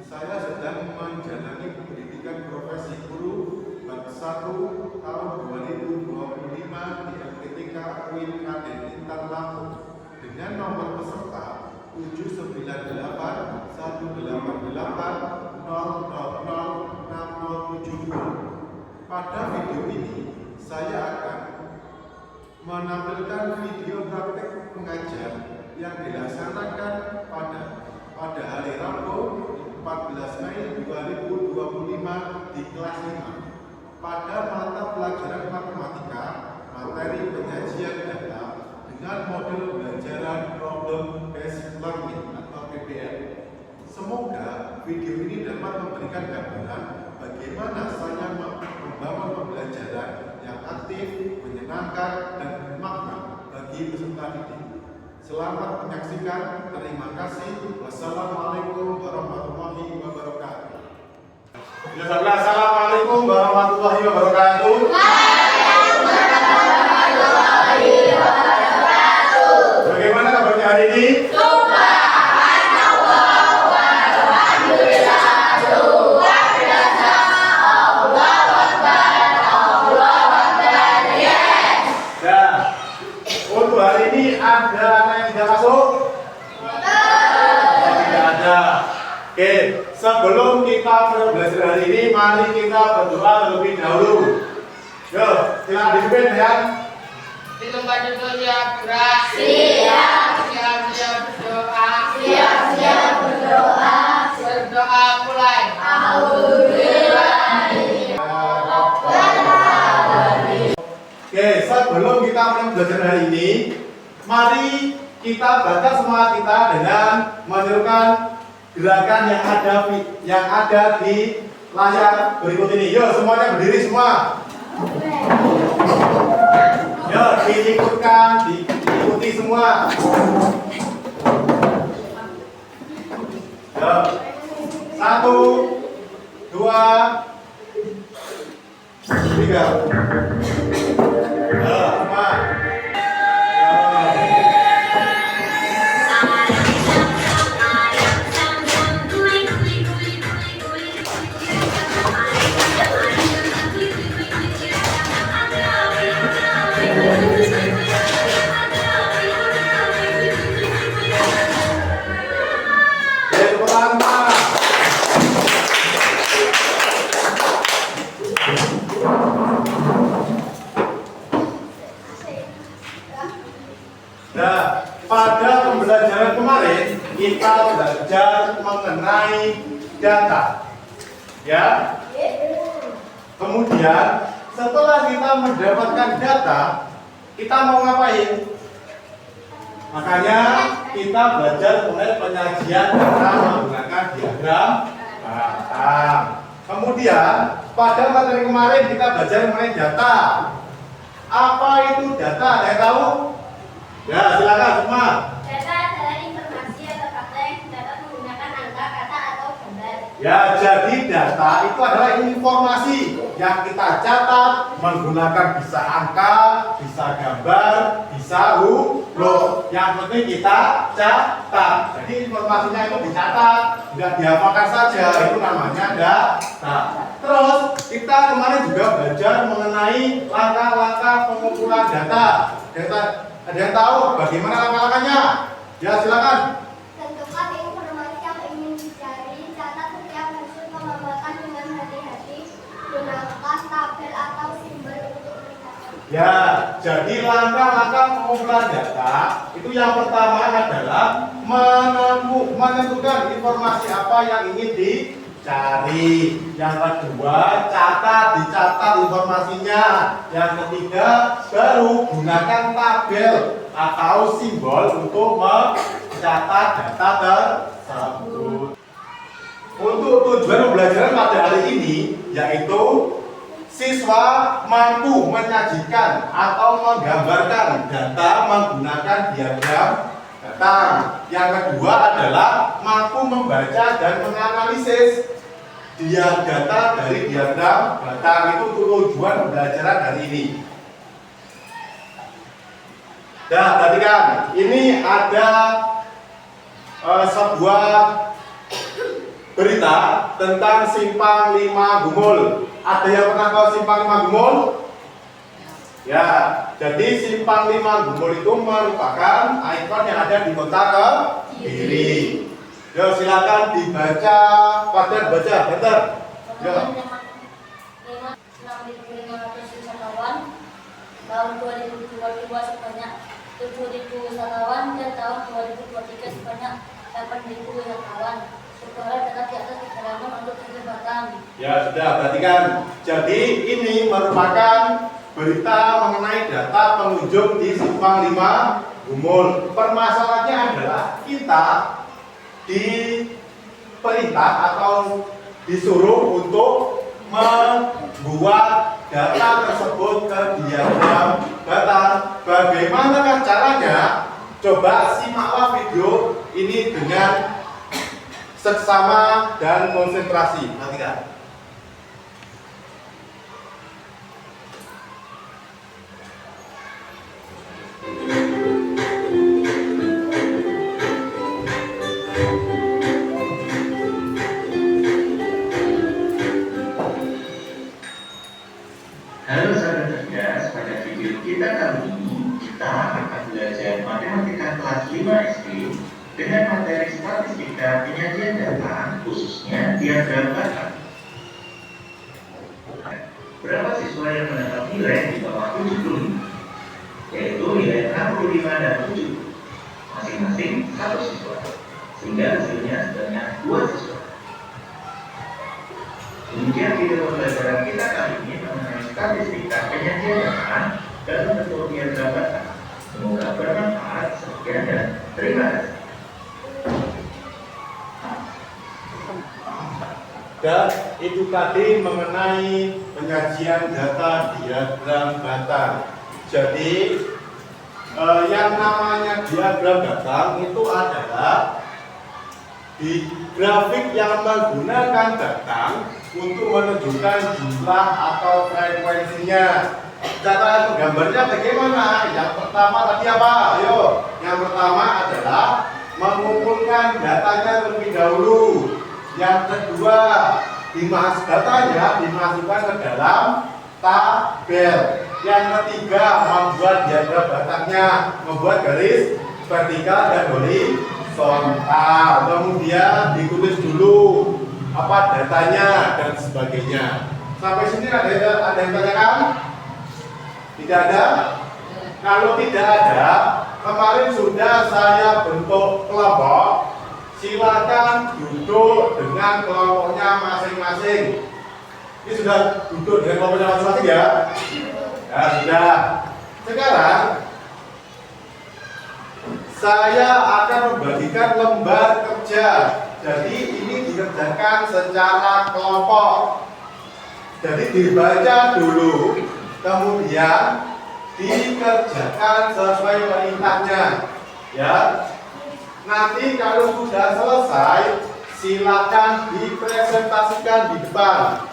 Saya sedang menjalani pendidikan profesi guru bab 1 tahun 2025 di LPTK UIN Raden Intan Lampung dengan nomor peserta 798-188-0006072. Pada video ini saya akan menampilkan video praktek pengajar yang dilaksanakan pada hari Rabu 14 Mei 2025 di kelas 5 pada mata pelajaran matematika materi penyajian data dengan model pembelajaran problem based learning atau PBL. Semoga video ini dapat memberikan gambaran bagaimana saya membangun pembelajaran yang aktif, menyenangkan, dan bermakna bagi peserta didik. Selamat menyaksikan. Terima kasih. Wassalamualaikum warahmatullahi wabarakatuh. Assalamualaikum warahmatullahi wabarakatuh. Bagaimana kabarnya hari ini? Untuk hari ini ada anak yang tidak masuk? Tidak ada. Oke, sebelum kita belajar hari ini, mari kita berdoa terlebih dahulu. Yo, silakan dipimpin ya. Di tempat duduk siap gerak. Siap berdoa. Siap berdoa. Berdoa mulai. Oke, sebelum kita mulai belajar hari ini, mari kita baca semangat kita dengan menirukan gerakan yang ada di layar berikut ini. Yuk, semuanya berdiri semua. Yuk, diikuti semua. Yuk, 1, 2, 3. Nah, pada pembelajaran kemarin kita belajar mengenai data, ya. Kemudian setelah kita mendapatkan data, kita mau ngapain? Makanya kita belajar mengenai penyajian data menggunakan diagram batang. Kemudian pada materi kemarin kita belajar mengenai data. Apa itu data? Ada yang tahu? Ya, silakan semua. Data adalah informasi atau fakta yang dapat menggunakan angka, kata, atau gambar. Ya, jadi data itu adalah informasi yang kita catat menggunakan bisa angka, bisa gambar, bisa huruf. Yang penting kita catat. Jadi informasinya itu dicatat, tidak dihafalkan saja. Itu namanya data. Terus kita kemarin juga belajar mengenai langkah-langkah pengumpulan data. Ada yang tahu bagaimana langkah-langkahnya? Ya, silakan. Tentukan informasi yang ingin dicari, catat setiap unsur pengamatan dengan hati-hati, gunakan tabel atau simbol untuk mencatat. Ya, jadi langkah-langkah pengumpulan data itu yang pertama adalah menentukan informasi apa yang ingin dicari. Yang kedua, dicatat informasinya. Yang ketiga, baru gunakan tabel atau simbol untuk mencatat data tersebut. Untuk tujuan pembelajaran pada hari ini yaitu siswa mampu menyajikan atau menggambarkan data menggunakan diagram batang. Yang kedua adalah mampu membaca dan menganalisis data dari diagram batang. Itu tujuan pembelajaran hari ini. Nah, perhatikan, ini ada sebuah berita tentang Simpang 5 Gumul. Ada yang pernah tahu Simpang 5 Gumul? Ya, jadi Simpang 5 Gumul itu merupakan ikon yang ada di kota Kediri. Yo, silakan dibaca, pada baca, bentar. Yo. 6.500 wisatawan, tahun 2022 sebanyak 7.000 wisatawan, dan tahun 2023 sebanyak 8.000 wisatawan. Sekolah tetap di atas perjalanan untuk tujuan Batam. Ya sudah, perhatikan. Jadi ini merupakan berita mengenai data pengunjung di Simpang 5 Gumul. Permasalahannya adalah kita diperintah atau disuruh untuk membuat data tersebut ke diagram data. Bagaimana caranya? Coba simaklah video ini dengan seksama dan konsentrasi. Perhatikan. Halo sahabat cerdas, pada video kita kali ini kita akan belajar matematika kelas 5 SD dengan materi statistika penyajian data, khususnya diagram Batam. Berapa siswa yang mendapat nilai di bawah 70? Yaitu nilai 65 dan 70, masing-masing 1 siswa, sehingga hasilnya sebanyak 2 siswa. Kemudian video pembelajaran kita kali ini mengenai statistika penyajian data dalam bentuk diagram Batam. Semoga bermanfaat. Sekian dan terima kasih. Dan itu tadi mengenai penyajian data diagram Batam. Jadi yang namanya diagram Batam itu adalah di grafik yang menggunakan Batam untuk menunjukkan jumlah atau frekuensinya. Cara menggambarnya bagaimana? Yang pertama tadi apa? Ayo, yang pertama adalah mengumpulkan datanya terlebih dahulu. Yang kedua, datanya dimasukkan ke dalam tabel. Yang ketiga, membuat diagram Batamnya, membuat garis vertikal dan horizontal. Kemudian ditulis dulu apa datanya dan sebagainya. Sampai sini ada yang tanyakan? Tidak ada? Kalau tidak ada, kemarin sudah saya bentuk kelompok. Silakan duduk dengan kelompoknya masing-masing. Ini sudah duduk dengan kelompoknya masing-masing ya? Ya sudah. Sekarang saya akan membagikan lembar kerja. Jadi ini dikerjakan secara kelompok. Jadi dibaca dulu, kemudian dikerjakan sesuai perintahnya. Ya. Nanti kalau sudah selesai, silakan dipresentasikan di depan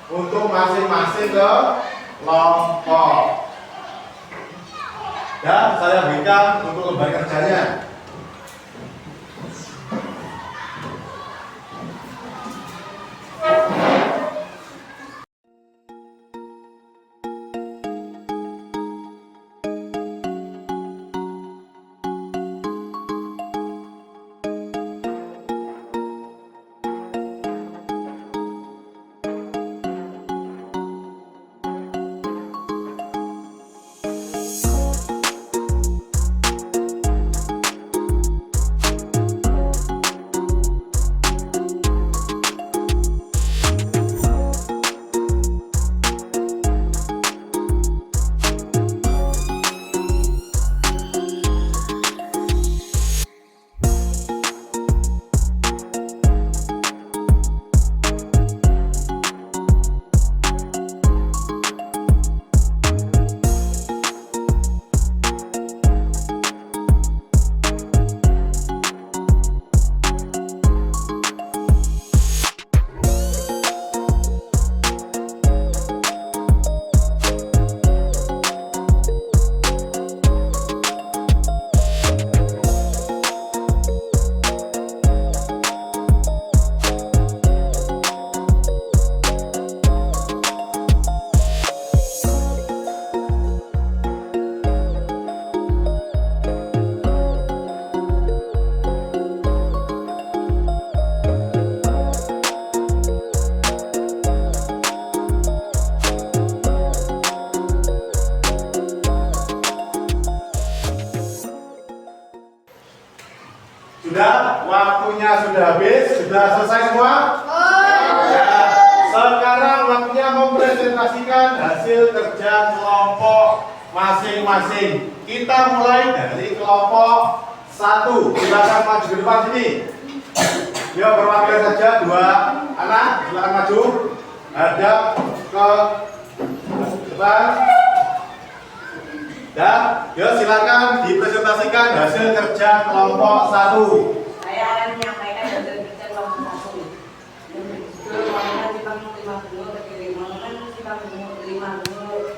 untuk masing-masing kelompok. Dan saya berikan untuk lembar kerjanya. sudah habis? Sudah selesai semua? Ya. Sekarang waktunya mempresentasikan hasil kerja kelompok masing-masing. Kita mulai dari kelompok 1. Silakan maju ke depan sini. Yuk, perwakilan saja 2 anak, silakan maju. Hadap ke depan. Dan yuk silakan dipresentasikan hasil kerja kelompok 1. Saya akan menyampaikan hasil kerja kelompok 1. Mangan kita menerima dulu, mangan kita menerima dulu,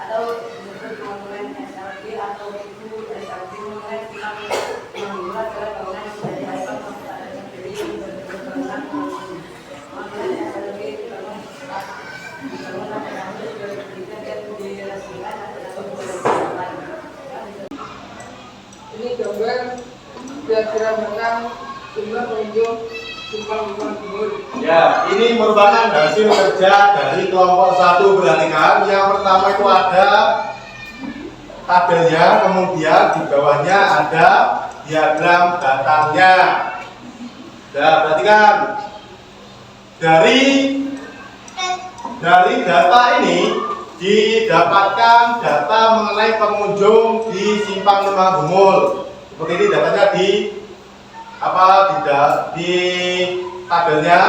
atau komponen SLB atau ibu SLB mangan kita menerima dulu adalah bangunan yang sudah dihasilkan masyarakat sendiri berbangunan mangan SLB dibangun pada tahun 2003 dan diresmikan pada tahun 2008. Ini gambar diagram tentang jumlah pengunjung Simpang Lima Timur. Ya, ini merupakan hasil kerja dari kelompok 1. Perhatikan, yang pertama itu ada tabelnya, kemudian di bawahnya ada diagram datangnya. Ya, perhatikan. Dari data ini didapatkan data mengenai pengunjung di Simpang Lima Gumul. Seperti ini datanya di tabelnya,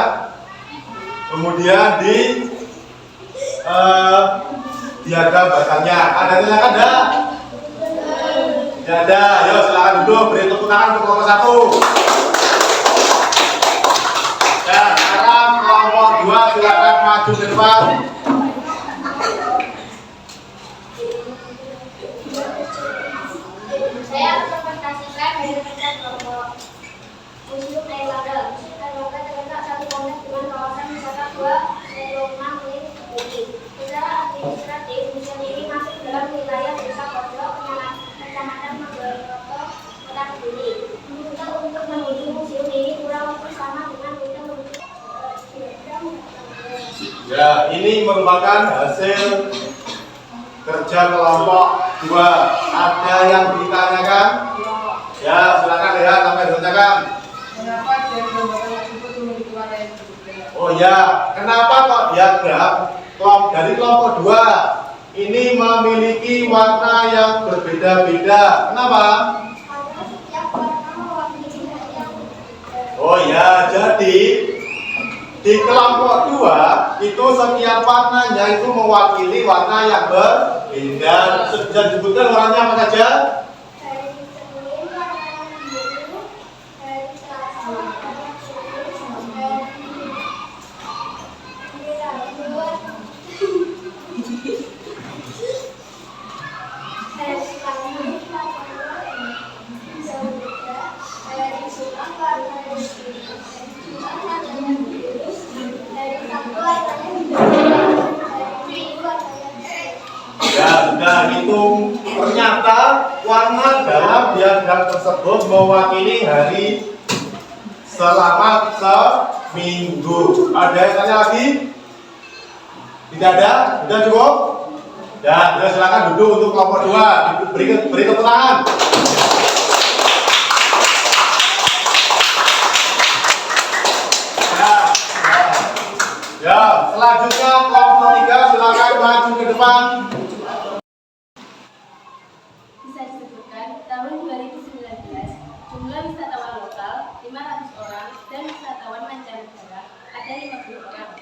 kemudian di diagram batangnya. Ada silakan ada? Tidak ada. Yuk silakan duduk, beri tepuk tangan untuk kelompok 1. Ya, sekarang kelompok 2 silakan maju ke depan. Saya presentasikan hasil kerja kelompok Museum Airlangga. Museum Airlangga terletak satu kompleks dengan kawasan wisata 2 milik ini. Secara administratif, museum ini masuk dalam wilayah Desa Pojok, Kecamatan Manggaroto, Kota Kediri. Rute untuk menuju museum ini kurang lebih sama dengan rute menuju Ya, ini merupakan hasil kerja kelompok 2. Ada yang ditanyakan? Ya, silakan lihat sampai ditanyakan. Kenapa diagram batang tersebut memiliki warna yang berbeda? Oh ya, kenapa kok diagram dari kelompok 2 ini memiliki warna yang berbeda-beda? Kenapa? karena setiap warna mewakili hari yang berbeda. Oh ya, jadi di kelompok 2 itu setiap warnanya itu mewakili warna yang berbeda. Sudah disebutkan warnanya apa saja? Hari Senin warna biru, hari Selasa warna kuning, hari Kamis warna hijau muda, hari Jumat warna biru, warnanya biru, hari Sabtu warnanya hijau, hari Minggu warnanya biru. Ya, sudah hitung. Ternyata warna dalam diagram tersebut mewakili hari selama seminggu. Ada yang tanya lagi? Tidak ada? Sudah cukup? Ya, sudah silakan duduk untuk kelompok 2. Beri tepuk tangan. Ya, selanjutnya kelompok 3 silakan maju ke depan. Bisa disebutkan tahun 2019 jumlah wisatawan lokal 500 orang dan wisatawan mancanegara ada 50 orang.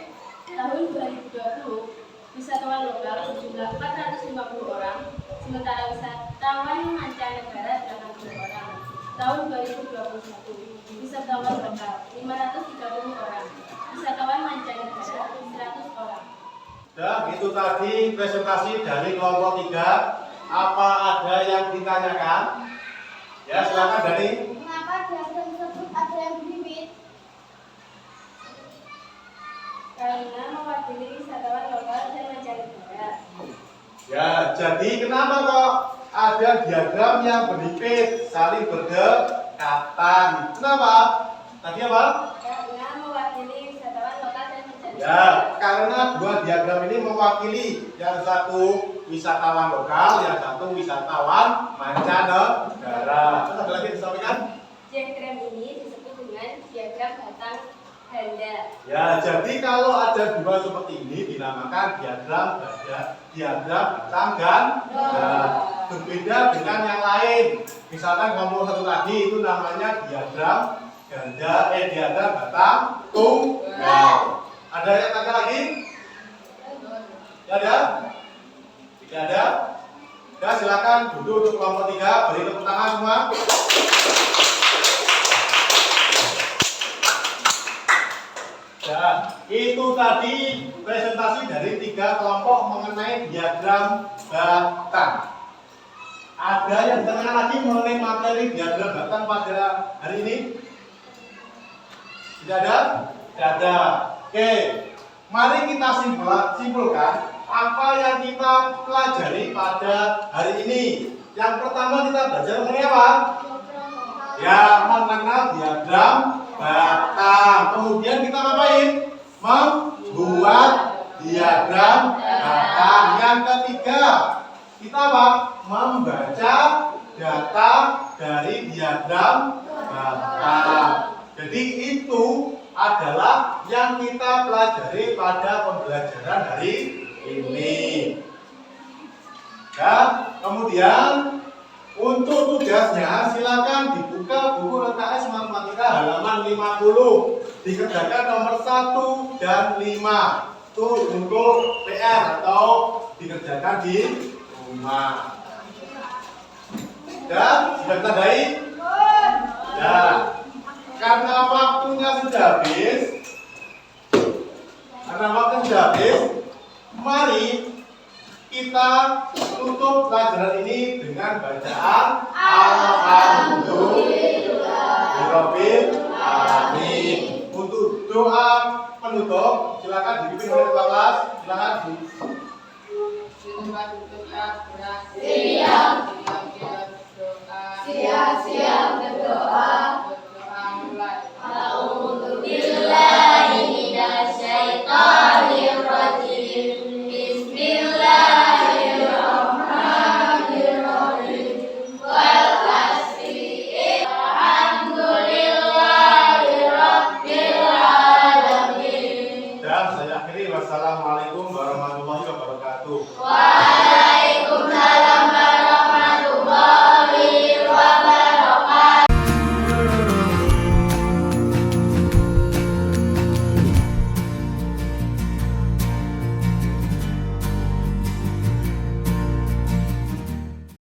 Tahun 2020 wisatawan lokal berjumlah 450 orang, sementara wisatawan mancanegara 80 orang. Tahun 2021 wisatawan lokal 530 orang, wisatawan mancanegara 100 orang. Dan itu tadi presentasi dari kelompok 3. Apa ada yang ditanyakan? Ya, silakan Dani. Mengapa diagram tersebut ada yang bibit? Karena mewakili wisatawan lokal dan mancanegara. Ya, jadi kenapa kok ada diagram yang berhimpit saling berdekatan? Kenapa? Tadi apa? Karena mewakili wisatawan lokal dan mancanegara. Ya, karena dua diagram ini mewakili, yang satu wisatawan lokal, yang satu wisatawan mancanegara. Terus ada lagi disampaikan? Diagram ini disebut dengan diagram batang ganda. Ya, jadi kalau ada dua seperti ini dinamakan diagram batang ganda. Berbeda dengan yang lain. Misalkan nomor satu tadi itu namanya diagram diagram batang tunggal. Ada yang tanya lagi? Tidak ada? Tidak ada? Ya, silakan duduk untuk kelompok 3, beri tepuk tangan semua. Ya, itu tadi presentasi dari 3 kelompok mengenai diagram batang. Ada yang bertanya lagi mengenai materi diagram batang pada hari ini? Tidak ada? Tidak ada. Oke, mari kita simpulkan apa yang kita pelajari pada hari ini. Yang pertama kita belajar mengenai apa? Ya, mengenal diagram batang. Kemudian kita ngapain? Membuat diagram batang. Yang ketiga, kita apa? Membaca data dari diagram batang. Jadi itu adalah yang kita pelajari pada pembelajaran hari ini. Ya, kemudian untuk tugasnya silakan dibuka buku LKS Matematika halaman 50. Dikerjakan nomor 1 dan 5. Itu untuk PR atau dikerjakan di rumah. Dan sudah ditandai? Ya. Karena waktunya sudah habis, mari kita tutup pelajaran ini dengan bacaan Alhamdulillahirabbil alamin. Untuk doa penutup silakan dipimpin oleh kepala kelas. Silakan Bu. Siap-siap berdoa.